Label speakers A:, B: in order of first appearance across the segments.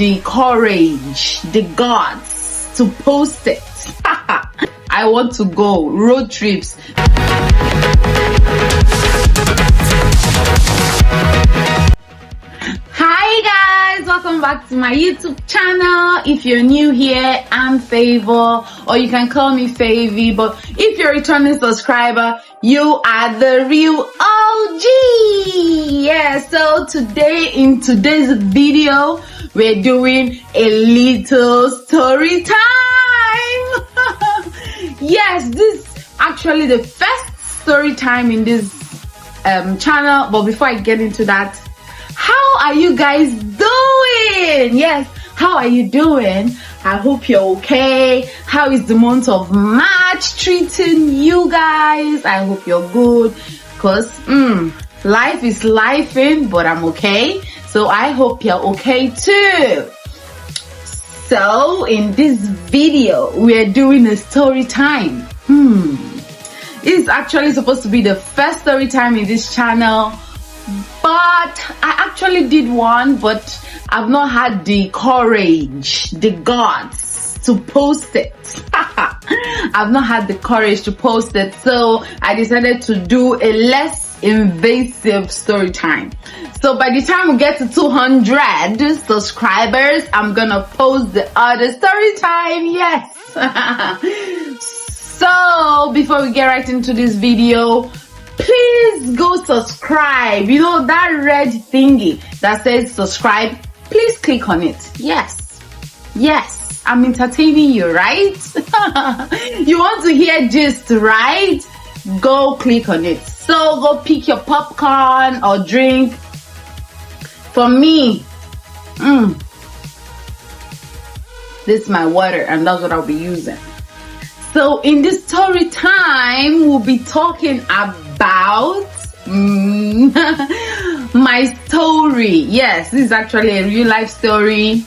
A: the courage, the guts to post it. I want to go road trips. Hi guys, welcome back to my YouTube channel. If you're new here, I'm Favor, or you can call me Favy, but if you're a returning subscriber, you are the real OG. Yeah, so in today's video, we're doing a little story time. Yes, this is actually the first story time in this channel, but before I get into that, how are you guys doing? Yes, how are you doing? I hope you're okay. How is the month of March treating you guys? I hope you're good, because life is lifing, but I'm okay. So I hope you're okay too. So in this video, we're doing a story time. It's actually supposed to be the first story time in this channel, but I actually did one, but I've not had the courage, the guts to post it. I've not had the courage to post it, so I decided to do a less invasive story time. So by the time we get to 200 subscribers, I'm gonna post the other story time. Yes. So before we get right into this video, please go subscribe. You know that red thingy that says subscribe, please click on it. Yes, I'm entertaining you, right? You want to hear gist, right? Go click on it. So go pick your popcorn or drink. For me, this is my water, and that's what I'll be using. So in this story time, we'll be talking about my story. Yes, this is actually a real life story.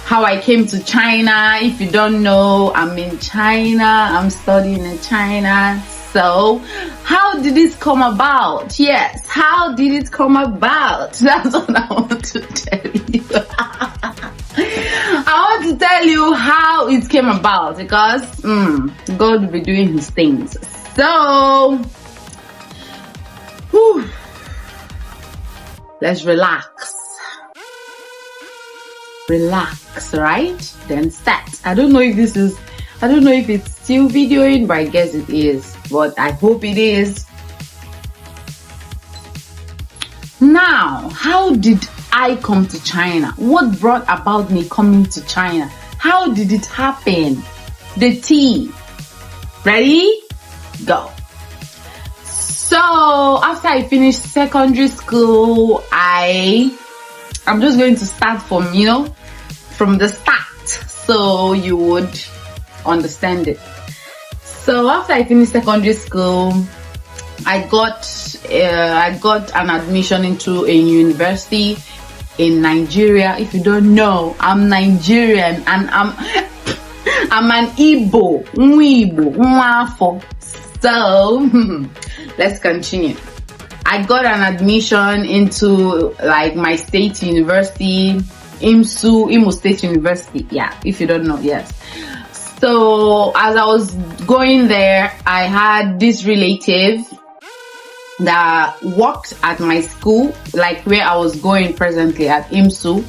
A: How I came to China. If you don't know, I'm in China. I'm studying in China. So how did this come about? Yes, how did it come about? That's what I want to tell you. I want to tell you how it came about, because God will be doing his things. So let's relax, right? Then start. I don't know if it's still videoing, but I guess it is, but I hope it is. Now, how did I come to China? What brought about me coming to China? How did it happen? The tea. Ready? Go. So after I finished secondary school, I'm just going to start from the start, so you would understand it. So after I finished secondary school, I got an admission into a university in Nigeria. If you don't know, I'm Nigerian, and I'm an Igbo, Nwafo. So let's continue. I got an admission into my state university, IMSU, Imo State University. Yeah, if you don't know, yes. So as I was going there, I had this relative that worked at my school, where I was going presently at IMSU,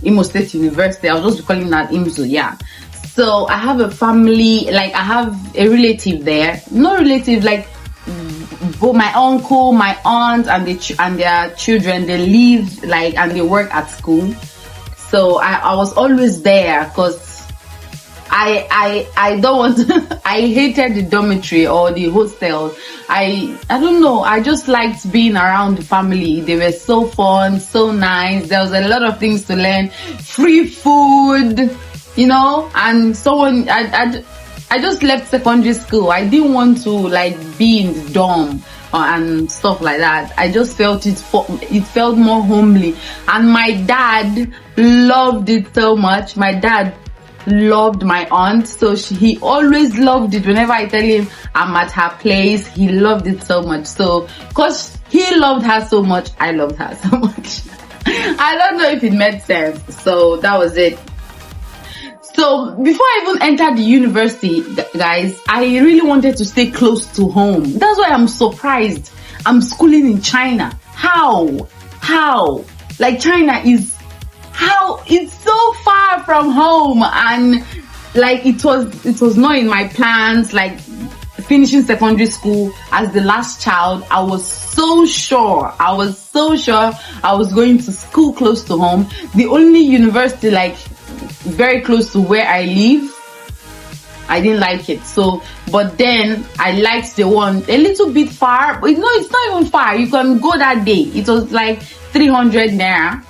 A: Imo State University. I was just calling that IMSU, yeah. So I have a family, I have a relative there. No relative, both my uncle, my aunt, and their children, they live and they work at school. So I was always there, because I don't want I hated the dormitory or the hostel. I don't know, I just liked being around the family. They were so fun, so nice. There was a lot of things to learn, free food, and someone I just left secondary school. I didn't want to be in the dorm and stuff like that. I just felt it felt more homely, and my dad loved it so much. My dad loved my aunt, so he always loved it. Whenever I tell him I'm at her place, he loved it so much. So because he loved her so much, I loved her so much. I don't know if it made sense. So that was it. So before I even entered the university, guys, I really wanted to stay close to home. That's why I'm surprised I'm schooling in China. How? Like China is, how? It's so far from home, and like it was not in my plans. Like finishing secondary school as the last child, I was so sure I was going to school close to home. The only university like very close to where I live, I didn't like it. So, but then I liked the one a little bit far, but no, it's not even far. You can go that day. It was like 300 naira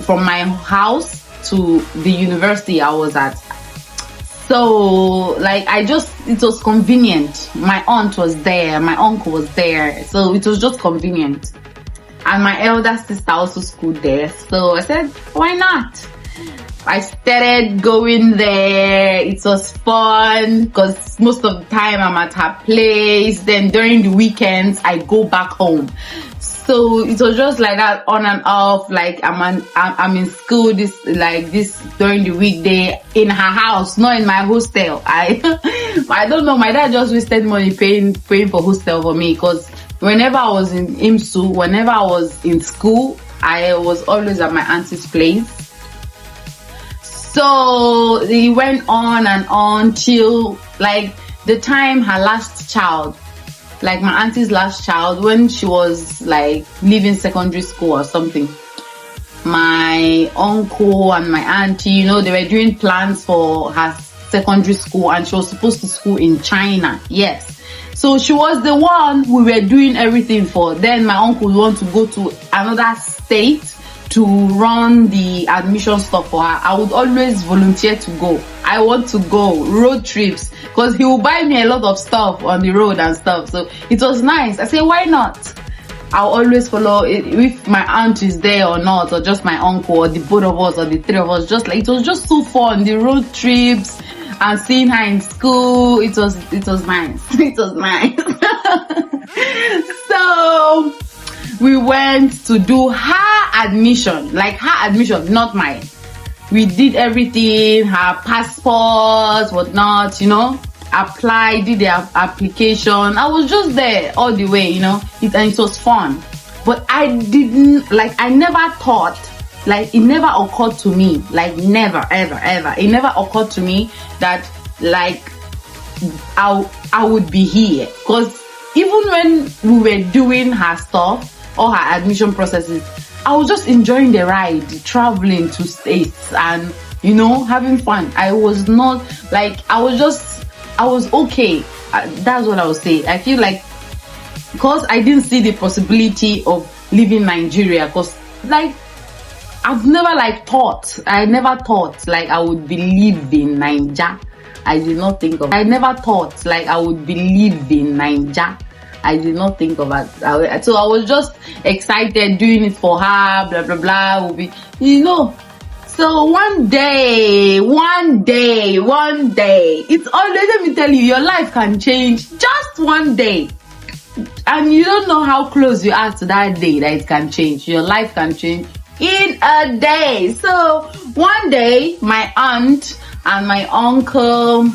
A: from my house to the university I was at. So like it was convenient. My aunt was there, my uncle was there, so it was just convenient. And my elder sister also schooled there, so I said, why not? I started going there. It was fun because most of the time I'm at her place. Then during the weekends I go back home. So it was just like that on and off. Like I'm in school this during the weekday in her house, not in my hostel. I don't know. My dad just wasted money paying for hostel for me, because whenever I was in IMSU, whenever I was in school, I was always at my auntie's place. So it went on and on till like the time her last child, like my auntie's last child, when she was like leaving secondary school or something, my uncle and my auntie, they were doing plans for her secondary school, and she was supposed to school in China. Yes. So she was the one we were doing everything for. Then my uncle would want to go to another state to run the admission stuff for her. I would always volunteer to go. I want to go road trips, because he will buy me a lot of stuff on the road and stuff. So it was nice. I said, why not? I'll always follow it, if my aunt is there or not, or just my uncle, or the both of us, or the three of us. Just like, it was just so fun, the road trips and seeing her in school. It was nice. It was nice. So we went to do her admission, not mine. We did everything, her passport, whatnot, applied, did the application. I was just there all the way, and it was fun. But I never thought, it never occurred to me, never, ever, ever. It never occurred to me that, I would be here. Because even when we were doing her stuff, all her admission processes, I was just enjoying the ride, traveling to states and, having fun. I was not, I was okay. That's what I would say. I feel like, because I didn't see the possibility of leaving Nigeria, because, I've never, thought I would believe in Nigeria. I did not think of it. I never thought, I would believe in Nigeria. I did not think of it. So I was just excited doing it for her, blah, blah, blah. Will be, So one day, it's always, let me tell you, your life can change just one day. And you don't know how close you are to that day that it can change. Your life can change in a day. So one day, my aunt and my uncle,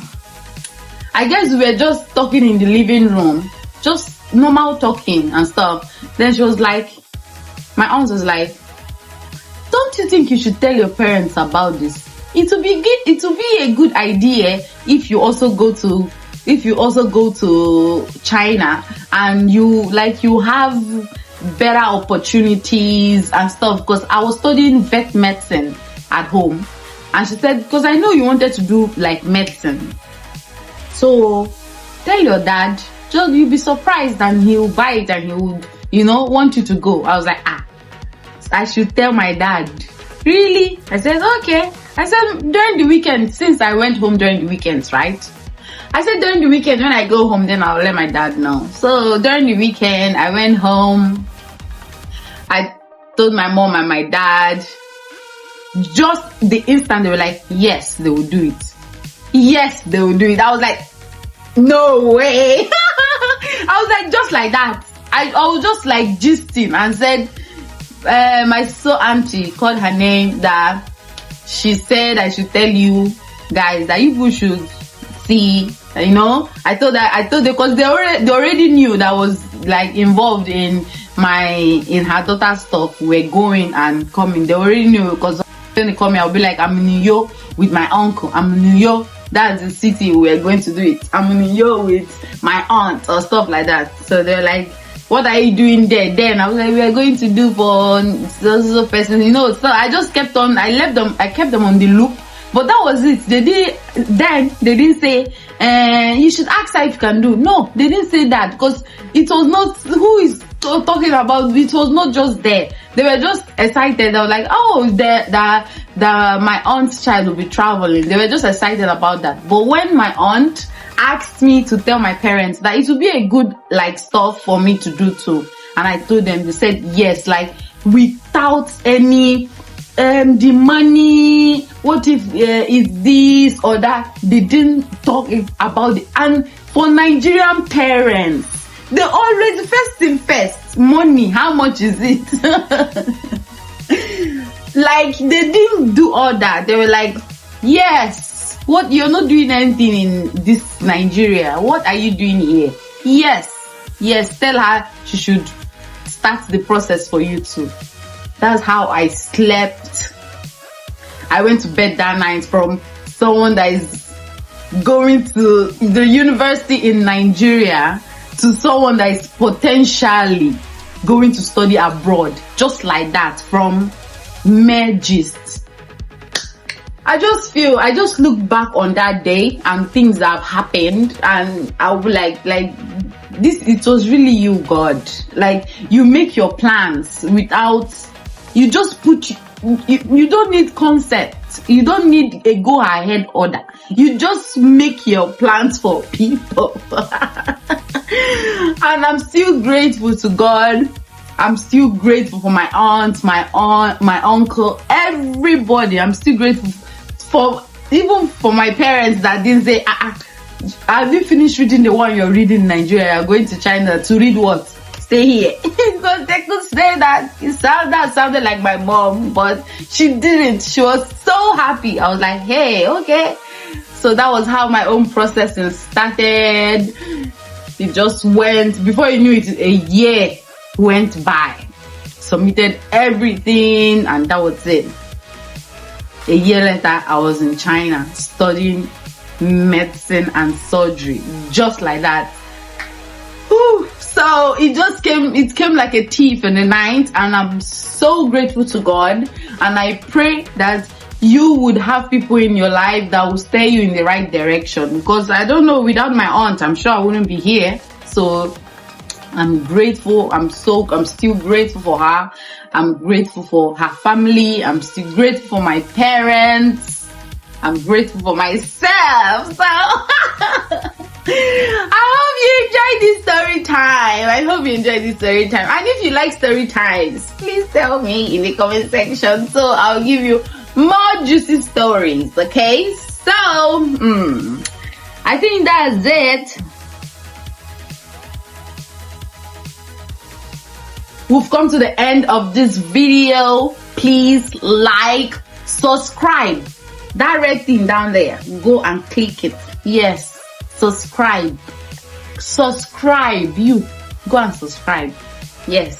A: I guess we were just talking in the living room, just normal talking and stuff. Then she was like, my aunt was like, don't you think you should tell your parents about this? It will be a good idea if you also go to China, and you have better opportunities and stuff. Because I was studying vet medicine at home, and she said, because I know you wanted to do medicine, so tell your dad. Just, you'll be surprised, and he'll buy it, and he would, want you to go. I was like, I should tell my dad. Really? I said, okay. I said, during the weekend, since I went home during the weekends, right? I said, during the weekend, when I go home, then I'll let my dad know. So during the weekend, I went home. I told my mom and my dad. Just the instant they were like, yes, they will do it. Yes, they will do it. I was like, no way. I was like, just like that. I was just gisting and said, my auntie called her name, that she said I should tell you guys that you should see, you know. I told them because they already knew that I was like involved in her daughter's stuff. We're going and coming. They already knew, because when they come here, I'll be like, I'm in New York with my uncle. I'm in New York. That's the city we're going to do it. I'm in New York with my aunt or stuff like that. So they're like, what are you doing there? Then I was like, we are going to do for so person, you know. So I just kept on. I kept them on the loop. But that was it. They didn't say, you should ask her if you can do. No, they didn't say that, because it was not, who is talking about, it was not just there. They were just excited. They were like, oh, my aunt's child will be traveling. They were just excited about that. But when my aunt asked me to tell my parents that it would be a good like stuff for me to do too, and I told them, they said yes, like without any the money, what if it's this or that. They didn't talk about it. And for Nigerian parents, they always first thing first, money, how much is it? Like, they didn't do all that. They were like, yes, what, you're not doing anything in this Nigeria, what are you doing here? Yes, tell her she should start the process for you too. That's how I slept. I went to bed that night from someone that is going to the university in Nigeria to someone that is potentially going to study abroad. Just like that, from mere gist. I just look back on that day and things that have happened, and I'll be like this, it was really you, God. Like, you make your plans without, you just put, you don't need concept, you don't need a go ahead order, you just make your plans for people. And I'm still grateful to God. I'm still grateful for my aunt, my uncle, everybody. I'm still grateful for, even for my parents that didn't say, have you finished reading the one you're reading in Nigeria? You're going to China to read what? Stay here. Because they could say that. It sounded like my mom, but she didn't. She was so happy. I was like, hey, okay. So that was how my own processing started. It just went, before you knew it, a year went by. Submitted everything, and that was it. A year later, I was in China studying medicine and surgery, just like that. Whew. So it came like a thief in the night, and I'm so grateful to God. And I pray that you would have people in your life that will steer you in the right direction, because I don't know, without my aunt, I'm sure I wouldn't be here. So I'm grateful. I'm still grateful for her. I'm grateful for her family. I'm still grateful for my parents. I'm grateful for myself. So I hope you enjoyed this story time. And if you like story times, please tell me in the comment section, so I'll give you more juicy stories. Okay, so I think that's it. We've come to the end of this video. Please like, subscribe. That red thing down there, go and click it. Yes, subscribe. You go and subscribe. Yes.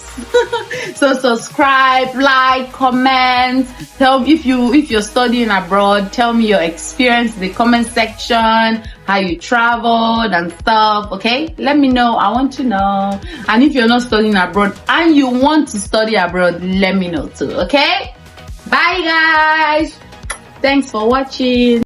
A: So subscribe, like, comment. Tell me if you're studying abroad. Tell me your experience in the comment section, how you traveled and stuff. Okay, let me know. I want to know. And if you're not studying abroad and you want to study abroad, let me know too. Okay, bye guys. Thanks for watching.